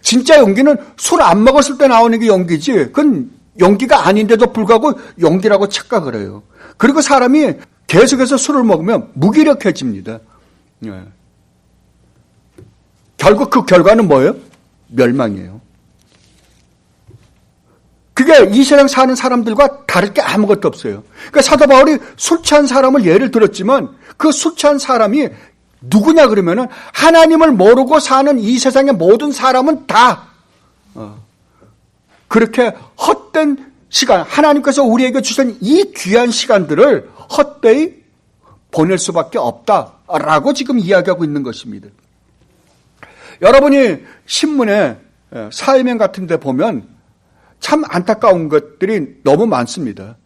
진짜 용기는 술 안 먹었을 때 나오는 게 용기지 그건 용기가 아닌데도 불구하고 용기라고 착각을 해요. 그리고 사람이 계속해서 술을 먹으면 무기력해집니다. 결국 그 결과는 뭐예요? 멸망이에요. 그게 이 세상 사는 사람들과 다를 게 아무것도 없어요. 그러니까 사도 바울이 술 취한 사람을 예를 들었지만 그 술 취한 사람이 누구냐 그러면은 하나님을 모르고 사는 이 세상의 모든 사람은 다 그렇게 헛된 시간, 하나님께서 우리에게 주신 이 귀한 시간들을 헛되이 보낼 수밖에 없다라고 지금 이야기하고 있는 것입니다. 여러분이 신문에 사회면 같은 데 보면 참 안타까운 것들이 너무 많습니다.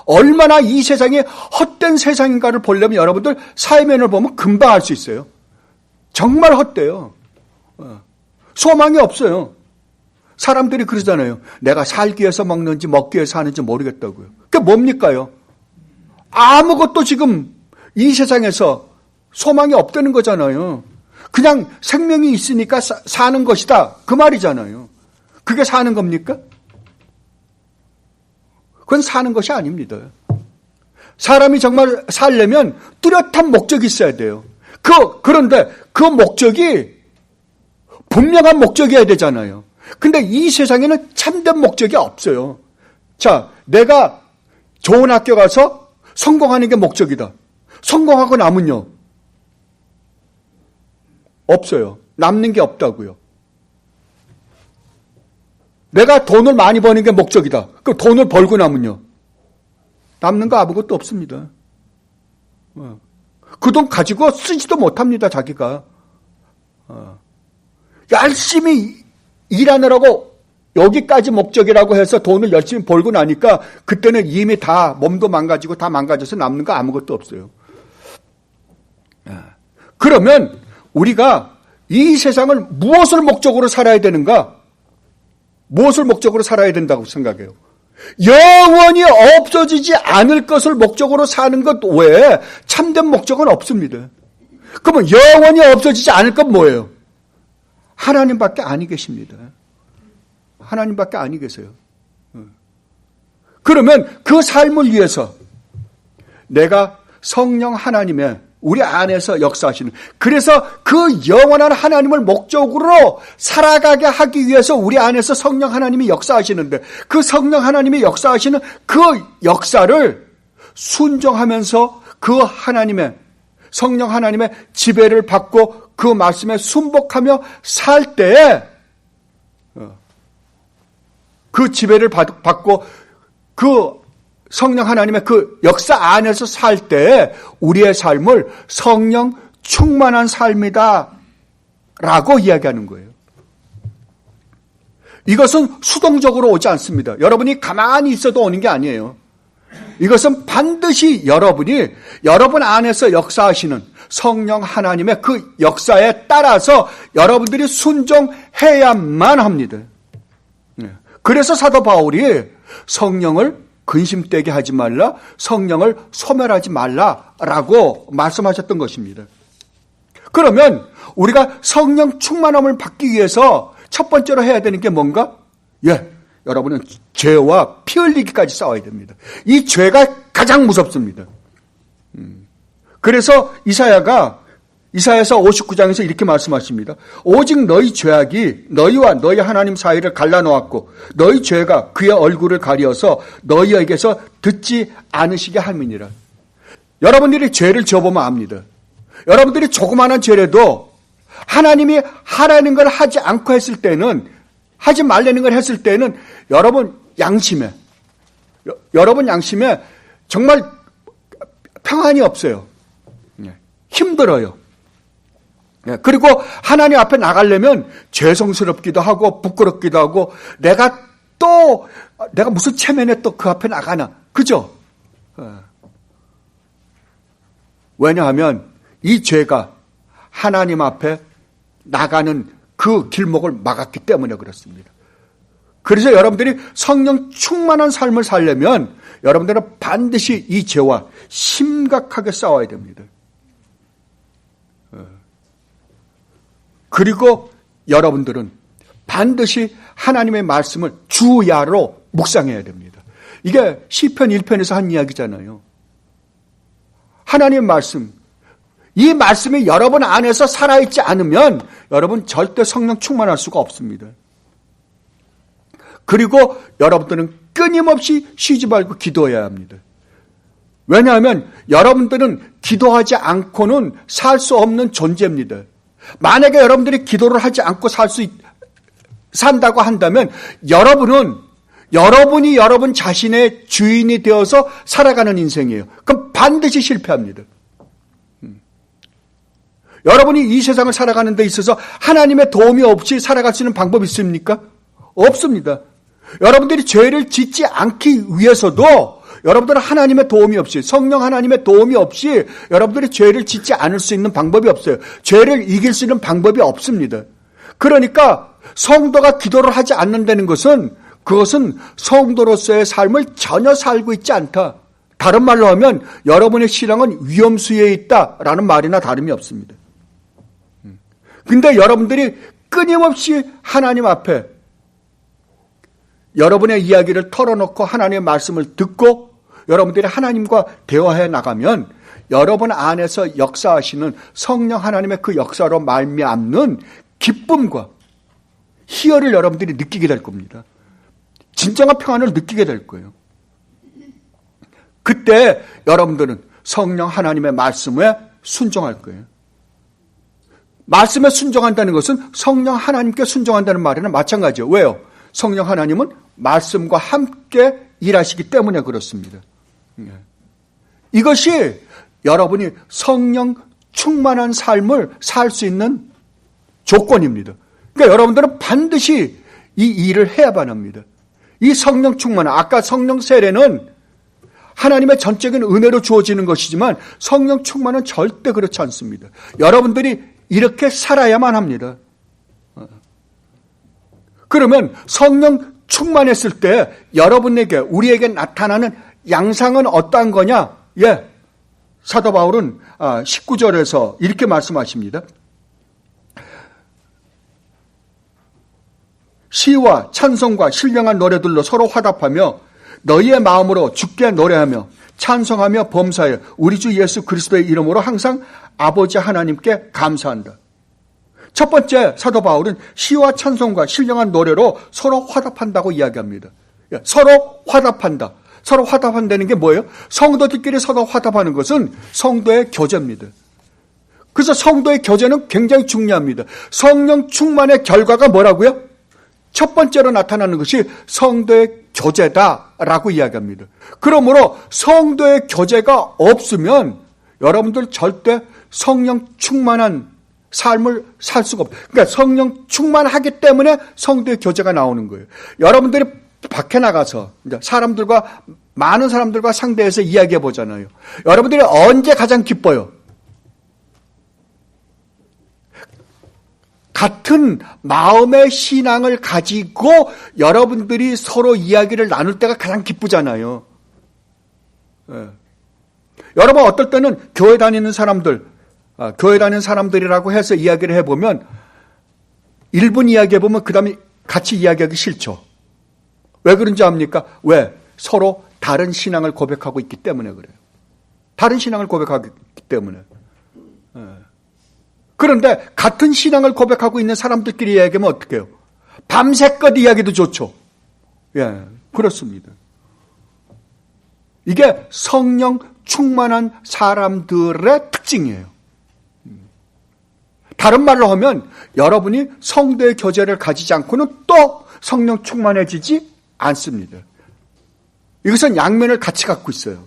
얼마나 이 세상이 헛된 세상인가를 보려면 여러분들 사회면을 보면 금방 알 수 있어요. 정말 헛돼요. 소망이 없어요. 사람들이 그러잖아요. 내가 살기 위해서 먹는지 먹기 위해서 사는지 모르겠다고요. 그게 뭡니까요? 아무것도 지금 이 세상에서 소망이 없다는 거잖아요. 그냥 생명이 있으니까 사는 것이다. 그 말이잖아요. 그게 사는 겁니까? 그건 사는 것이 아닙니다. 사람이 정말 살려면 뚜렷한 목적이 있어야 돼요. 그런데 그 목적이 분명한 목적이어야 되잖아요. 근데 이 세상에는 참된 목적이 없어요. 자, 내가 좋은 학교 가서 성공하는 게 목적이다. 성공하고 남은요? 없어요. 남는 게 없다고요. 내가 돈을 많이 버는 게 목적이다. 그 돈을 벌고 남은요? 남는 거 아무것도 없습니다. 그 돈 가지고 쓰지도 못합니다, 자기가. 열심히 일하느라고 여기까지 목적이라고 해서 돈을 열심히 벌고 나니까 그때는 이미 다 몸도 망가지고 다 망가져서 남는 거 아무것도 없어요. 그러면 우리가 이 세상을 무엇을 목적으로 살아야 되는가? 무엇을 목적으로 살아야 된다고 생각해요? 영원히 없어지지 않을 것을 목적으로 사는 것 외에 참된 목적은 없습니다. 그러면 영원히 없어지지 않을 건 뭐예요? 하나님밖에 아니 계십니다. 하나님밖에 아니 계세요. 그러면 그 삶을 위해서 내가 성령 하나님의 우리 안에서 역사하시는, 그래서 그 영원한 하나님을 목적으로 살아가게 하기 위해서 우리 안에서 성령 하나님이 역사하시는데, 그 성령 하나님이 역사하시는 그 역사를 순종하면서 그 하나님의, 성령 하나님의 지배를 받고 그 말씀에 순복하며 살 때에, 그 지배를 받고 그 성령 하나님의 그 역사 안에서 살 때 우리의 삶을 성령 충만한 삶이다 라고 이야기하는 거예요. 이것은 수동적으로 오지 않습니다. 여러분이 가만히 있어도 오는 게 아니에요. 이것은 반드시 여러분이 여러분 안에서 역사하시는 성령 하나님의 그 역사에 따라서 여러분들이 순종해야만 합니다. 그래서 사도 바울이 성령을 근심되게 하지 말라, 성령을 소멸하지 말라라고 말씀하셨던 것입니다. 그러면 우리가 성령 충만함을 받기 위해서 첫 번째로 해야 되는 게 뭔가? 여러분은 죄와 피 흘리기까지 싸워야 됩니다. 이 죄가 가장 무섭습니다. 그래서 이사야서 59장에서 이렇게 말씀하십니다. 오직 너희 죄악이 너희와 너희 하나님 사이를 갈라놓았고 너희 죄가 그의 얼굴을 가리어서 너희에게서 듣지 않으시게 함이니라. 여러분들이 죄를 지어보면 압니다. 여러분들이 조그마한 죄라도 하나님이 하라는 걸 하지 않고 했을 때는, 하지 말라는 걸 했을 때는 여러분 양심에 정말 평안이 없어요. 힘들어요. 그리고 하나님 앞에 나가려면 죄송스럽기도 하고 부끄럽기도 하고 내가 무슨 체면에 또 그 앞에 나가나, 그죠? 왜냐하면 이 죄가 하나님 앞에 나가는 그 길목을 막았기 때문에 그렇습니다. 그래서 여러분들이 성령 충만한 삶을 살려면 여러분들은 반드시 이 죄와 심각하게 싸워야 됩니다. 그리고 여러분들은 반드시 하나님의 말씀을 주야로 묵상해야 됩니다. 이게 시편 1편에서 한 이야기잖아요. 하나님의 말씀, 이 말씀이 여러분 안에서 살아있지 않으면 여러분 절대 성령 충만할 수가 없습니다. 그리고 여러분들은 끊임없이 쉬지 말고 기도해야 합니다. 왜냐하면 여러분들은 기도하지 않고는 살 수 없는 존재입니다. 만약에 여러분들이 기도를 하지 않고 산다고 한다면 여러분이 여러분 자신의 주인이 되어서 살아가는 인생이에요. 그럼 반드시 실패합니다. 여러분이 이 세상을 살아가는 데 있어서 하나님의 도움이 없이 살아갈 수 있는 방법이 있습니까? 없습니다. 여러분들이 죄를 짓지 않기 위해서도 여러분들은 하나님의 도움이 없이, 성령 하나님의 도움이 없이 여러분들이 죄를 짓지 않을 수 있는 방법이 없어요. 죄를 이길 수 있는 방법이 없습니다. 그러니까 성도가 기도를 하지 않는다는 것은, 그것은 성도로서의 삶을 전혀 살고 있지 않다. 다른 말로 하면 여러분의 신앙은 위험수에 있다라는 말이나 다름이 없습니다. 근데 여러분들이 끊임없이 하나님 앞에 여러분의 이야기를 털어놓고 하나님의 말씀을 듣고 여러분들이 하나님과 대화해 나가면 여러분 안에서 역사하시는 성령 하나님의 그 역사로 말미암는 기쁨과 희열을 여러분들이 느끼게 될 겁니다. 진정한 평안을 느끼게 될 거예요. 그때 여러분들은 성령 하나님의 말씀에 순종할 거예요. 말씀에 순종한다는 것은 성령 하나님께 순종한다는 말에는 마찬가지예요. 왜요? 성령 하나님은 말씀과 함께 일하시기 때문에 그렇습니다. 이것이 여러분이 성령 충만한 삶을 살 수 있는 조건입니다. 그러니까 여러분들은 반드시 이 일을 해야만 합니다. 이 성령 충만, 아까 성령 세례는 하나님의 전적인 은혜로 주어지는 것이지만 성령 충만은 절대 그렇지 않습니다. 여러분들이 이렇게 살아야만 합니다. 그러면 성령 충만했을 때 여러분에게, 우리에게 나타나는 양상은 어떠한 거냐? 예, 사도 바울은 19절에서 이렇게 말씀하십니다. 시와 찬송과 신령한 노래들로 서로 화답하며 너희의 마음으로 주께 노래하며 찬송하며 범사에 우리 주 예수 그리스도의 이름으로 항상 아버지 하나님께 감사한다. 첫 번째 사도 바울은 시와 찬송과 신령한 노래로 서로 화답한다고 이야기합니다. 서로 화답한다. 서로 화답한다는 게 뭐예요? 성도들끼리 서로 화답하는 것은 성도의 교제입니다. 그래서 성도의 교제는 굉장히 중요합니다. 성령 충만의 결과가 뭐라고요? 첫 번째로 나타나는 것이 성도의 교제다라고 이야기합니다. 그러므로 성도의 교제가 없으면 여러분들 절대 성령 충만한 삶을 살 수가 없어요. 그러니까 성령 충만하기 때문에 성도의 교제가 나오는 거예요. 여러분들이 밖에 나가서 사람들과, 많은 사람들과 상대해서 이야기해 보잖아요. 여러분들이 언제 가장 기뻐요? 같은 마음의 신앙을 가지고 여러분들이 서로 이야기를 나눌 때가 가장 기쁘잖아요. 예. 여러분 어떨 때는 교회 다니는 사람들이라고 해서 이야기를 해보면 1분 이야기해보면 그 다음에 같이 이야기하기 싫죠. 왜 그런지 압니까? 왜? 서로 다른 신앙을 고백하고 있기 때문에 그래요. 다른 신앙을 고백하기 때문에. 예. 그런데 같은 신앙을 고백하고 있는 사람들끼리 이야기하면 어떻게 해요? 밤새껏 이야기도 좋죠. 예, 그렇습니다. 이게 성령 충만한 사람들의 특징이에요. 다른 말로 하면 여러분이 성도의 교제를 가지지 않고는 또 성령 충만해지지 않습니다. 이것은 양면을 같이 갖고 있어요.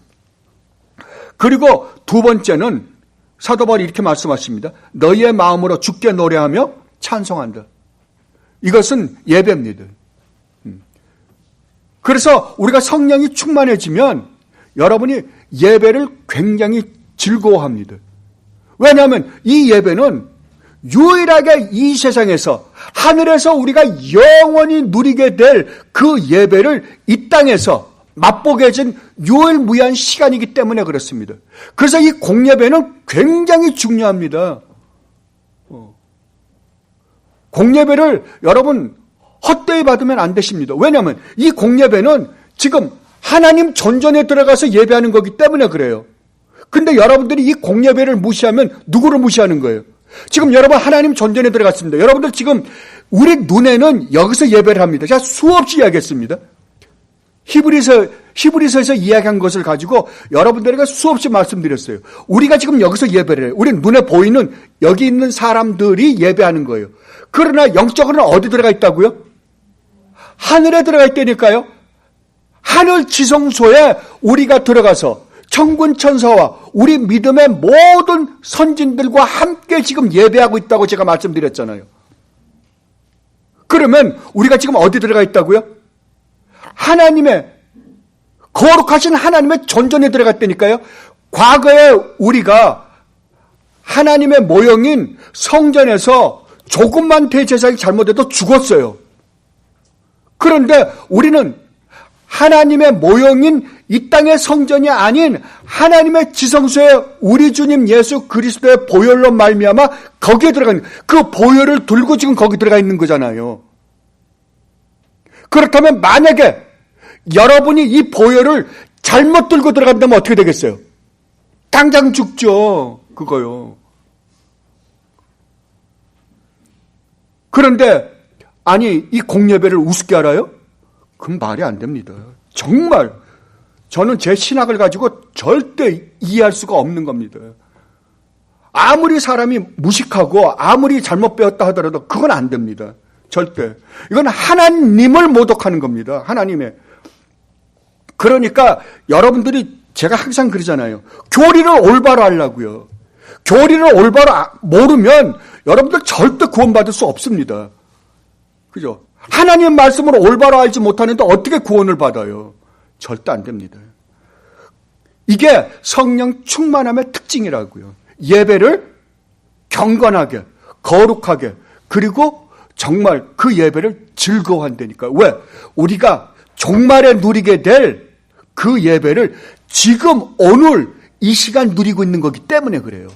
그리고 두 번째는 사도 바울이 이렇게 말씀하십니다. 너희의 마음으로 주께 노래하며 찬송한다. 이것은 예배입니다. 그래서 우리가 성령이 충만해지면 여러분이 예배를 굉장히 즐거워합니다. 왜냐하면 이 예배는 유일하게 이 세상에서, 하늘에서 우리가 영원히 누리게 될 그 예배를 이 땅에서 맛보게 해준 유일무이한 시간이기 때문에 그렇습니다. 그래서 이 공예배는 굉장히 중요합니다. 공예배를 여러분 헛되이 받으면 안 되십니다. 왜냐하면 이 공예배는 지금 하나님 전전에 들어가서 예배하는 거기 때문에 그래요. 근데 여러분들이 이 공예배를 무시하면 누구를 무시하는 거예요? 지금 여러분 하나님 전전에 들어갔습니다. 여러분들 지금 우리 눈에는 여기서 예배를 합니다. 제가 수없이 이야기했습니다. 히브리서에서 이야기한 것을 가지고 여러분들에게 수없이 말씀드렸어요. 우리가 지금 여기서 예배를 해요. 우리 눈에 보이는 여기 있는 사람들이 예배하는 거예요. 그러나 영적으로는 어디 들어가 있다고요? 하늘에 들어가 있다니까요. 하늘 지성소에 우리가 들어가서 천군 천사와 우리 믿음의 모든 선진들과 함께 지금 예배하고 있다고 제가 말씀드렸잖아요. 그러면 우리가 지금 어디 들어가 있다고요? 하나님의, 거룩하신 하나님의 전전에 들어갔다니까요. 과거에 우리가 하나님의 모형인 성전에서 조금만 대제사장이 잘못해도 죽었어요. 그런데 우리는 하나님의 모형인 이 땅의 성전이 아닌 하나님의 지성소에 우리 주님 예수 그리스도의 보혈로 말미암아 거기에 들어간, 그 보혈을 들고 지금 거기 들어가 있는 거잖아요. 그렇다면 만약에 여러분이 이 보혈을 잘못 들고 들어간다면 어떻게 되겠어요? 당장 죽죠. 그거요. 그런데 아니 이 공예배를 우습게 알아요? 그건 말이 안 됩니다. 정말 저는 제 신학을 가지고 절대 이해할 수가 없는 겁니다. 아무리 사람이 무식하고 아무리 잘못 배웠다 하더라도 그건 안 됩니다. 절대. 이건 하나님을 모독하는 겁니다. 하나님의. 그러니까 여러분들이, 제가 항상 그러잖아요. 교리를 올바로 하려고요. 교리를 올바로 모르면 여러분들 절대 구원받을 수 없습니다. 그죠? 하나님의 말씀을 올바로 알지 못하는데 어떻게 구원을 받아요? 절대 안 됩니다. 이게 성령 충만함의 특징이라고요. 예배를 경건하게, 거룩하게, 그리고 정말 그 예배를 즐거워한다니까. 왜? 우리가 종말에 누리게 될 그 예배를 지금 오늘 이 시간 누리고 있는 거기 때문에 그래요.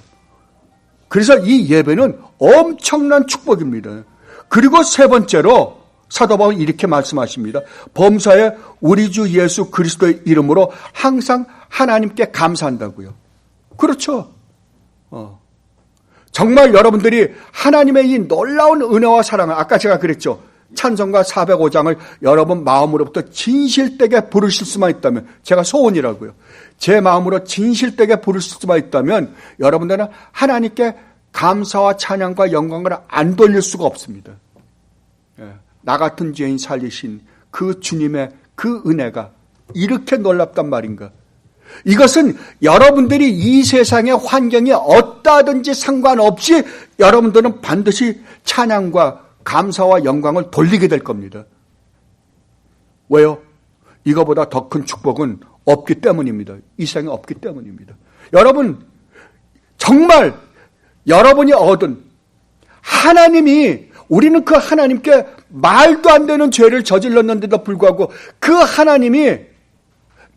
그래서 이 예배는 엄청난 축복입니다. 그리고 세 번째로 사도 바울은 이렇게 말씀하십니다. 범사에 우리 주 예수 그리스도의 이름으로 항상 하나님께 감사한다고요. 그렇죠. 정말 여러분들이 하나님의 이 놀라운 은혜와 사랑을, 아까 제가 그랬죠. 찬송가 405장을 여러분 마음으로부터 진실되게 부르실 수만 있다면, 제가 소원이라고요. 제 마음으로 진실되게 부르실 수만 있다면 여러분들은 하나님께 감사와 찬양과 영광을 안 돌릴 수가 없습니다. 나 같은 죄인 살리신 그 주님의 그 은혜가 이렇게 놀랍단 말인가. 이것은 여러분들이 이 세상의 환경이 어떠하든지 상관없이 여러분들은 반드시 찬양과 감사와 영광을 돌리게 될 겁니다. 왜요? 이거보다 더 큰 축복은 없기 때문입니다. 이 세상에 없기 때문입니다. 여러분, 정말 여러분이 얻은 하나님이, 우리는 그 하나님께 말도 안 되는 죄를 저질렀는데도 불구하고 그 하나님이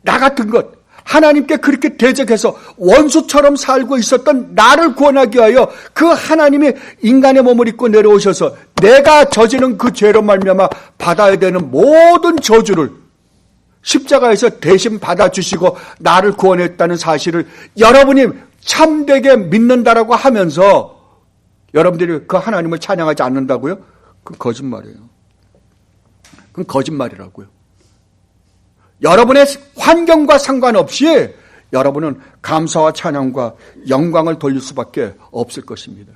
나 같은 것, 하나님께 그렇게 대적해서 원수처럼 살고 있었던 나를 구원하기 위하여 그 하나님이 인간의 몸을 입고 내려오셔서 내가 저지른 그 죄로 말미암아 받아야 되는 모든 저주를 십자가에서 대신 받아주시고 나를 구원했다는 사실을 여러분이 참되게 믿는다라고 하면서 여러분들이 그 하나님을 찬양하지 않는다고요? 그건 거짓말이에요. 그건 거짓말이라고요. 여러분의 환경과 상관없이 여러분은 감사와 찬양과 영광을 돌릴 수밖에 없을 것입니다.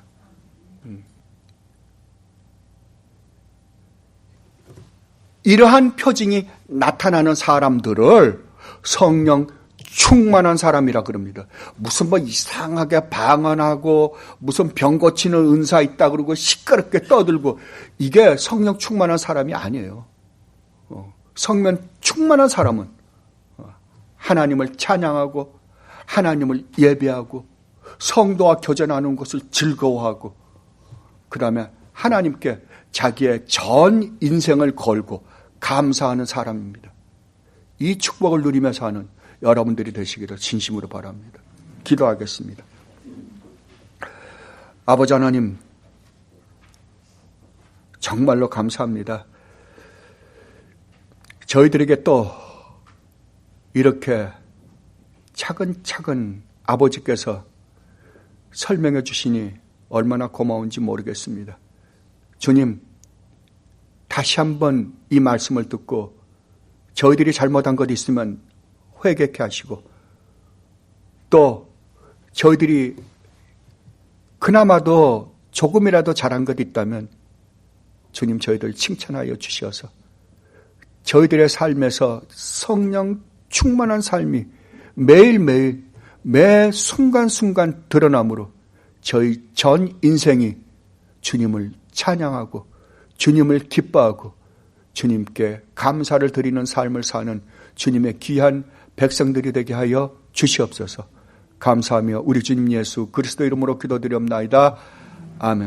이러한 표징이 나타나는 사람들을 성령 충만한 사람이라 그럽니다. 무슨 뭐 이상하게 방언하고 무슨 병 고치는 은사 있다 그러고 시끄럽게 떠들고, 이게 성령 충만한 사람이 아니에요. 성령 충만한 사람은 하나님을 찬양하고 하나님을 예배하고 성도와 교제 나누는 것을 즐거워하고, 그 다음에 하나님께 자기의 전 인생을 걸고 감사하는 사람입니다. 이 축복을 누리며 사는 여러분들이 되시기를 진심으로 바랍니다. 기도하겠습니다. 아버지 하나님, 정말로 감사합니다. 저희들에게 또 이렇게 차근차근 아버지께서 설명해 주시니 얼마나 고마운지 모르겠습니다. 주님, 다시 한번 이 말씀을 듣고 저희들이 잘못한 것 있으면 회개케 하시고, 또 저희들이 그나마도 조금이라도 잘한 것 있다면 주님 저희들 칭찬하여 주시어서 저희들의 삶에서 성령 충만한 삶이 매일매일 매 순간순간 드러나므로 저희 전 인생이 주님을 찬양하고 주님을 기뻐하고 주님께 감사를 드리는 삶을 사는 주님의 귀한 백성들이 되게 하여 주시옵소서. 감사하며 우리 주님 예수 그리스도 이름으로 기도드리옵나이다. 아멘.